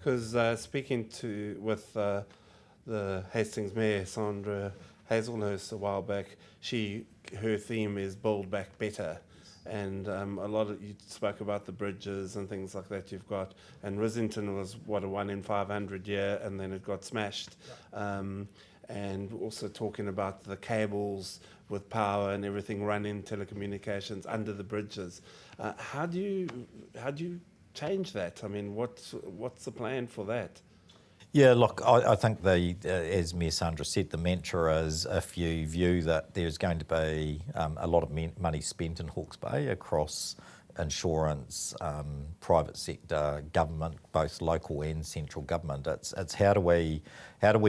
because speaking with the Hastings Mayor, Sandra Hazelhurst, a while back, her theme is Build Back Better. And you spoke about the bridges and things like that you've got. And Rissington was, a 1 in 500 year, and then it got smashed. And also talking about the cables with power and everything running telecommunications under the bridges. How do you change that? I mean, what's the plan for that? Yeah, look, I think as Mayor Sandra said, the mantra is if you view that there's going to be a lot of money spent in Hawke's Bay across insurance, private sector, government, both local and central government, it's how do we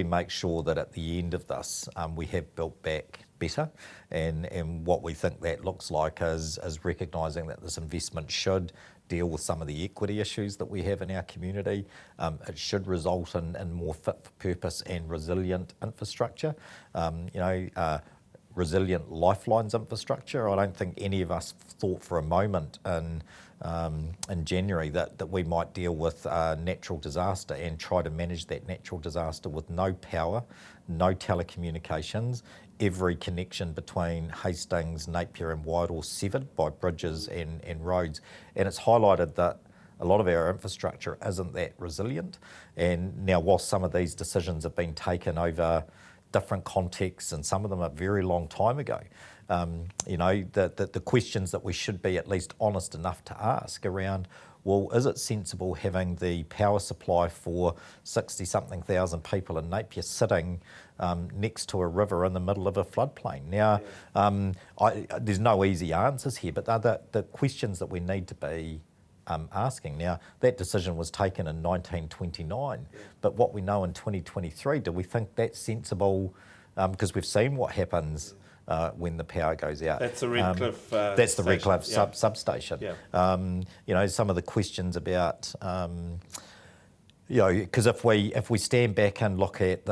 make sure that at the end of this we have built back better, and what we think that looks like is recognising that this investment should deal with some of the equity issues that we have in our community. It should result in more fit for purpose and resilient infrastructure. Resilient lifelines infrastructure. I don't think any of us thought for a moment in January that we might deal with a natural disaster and try to manage that natural disaster with no power, no telecommunications, every connection between Hastings, Napier and Whitehall severed by bridges and roads. And it's highlighted that a lot of our infrastructure isn't that resilient. And now, whilst some of these decisions have been taken over different contexts, and some of them a very long time ago, the questions that we should be at least honest enough to ask around, well, is it sensible having the power supply for 60-something thousand people in Napier sitting next to a river in the middle of a floodplain? Now, there's no easy answers here, but they're the questions that we need to be asking. Now, that decision was taken in 1929, but what we know in 2023, do we think that's sensible? Because we've seen what happens when the power goes out. That's the Redcliffe That's the Redcliffe substation. Yeah. Some of the questions about, because if we stand back and look at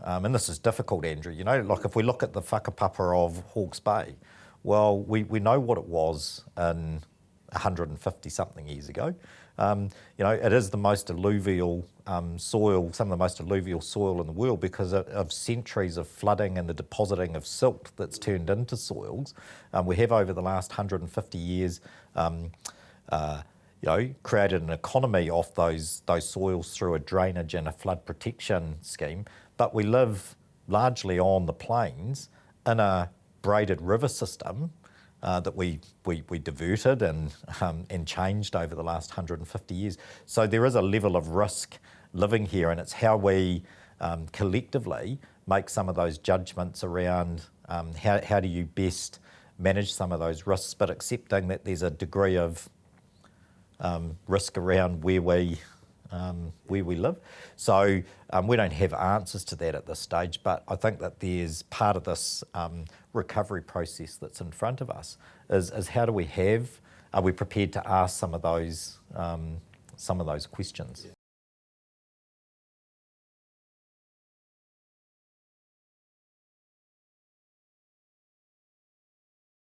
and this is difficult, Andrew, like if we look at the whakapapa of Hawke's Bay, well, we know what it was in 150-something years ago. It is the most alluvial soil, some of the most alluvial soil in the world because of centuries of flooding and the depositing of silt that's turned into soils. We have over the last 150 years created an economy off those soils through a drainage and a flood protection scheme, but we live largely on the plains in a braided river system that we diverted and changed over the last 150 years. So there is a level of risk living here, and it's how we collectively make some of those judgments around how do you best manage some of those risks, but accepting that there's a degree of risk around where we live. So we don't have answers to that at this stage, but I think that there's part of this recovery process that's in front of us is how do are we prepared to ask some of those questions?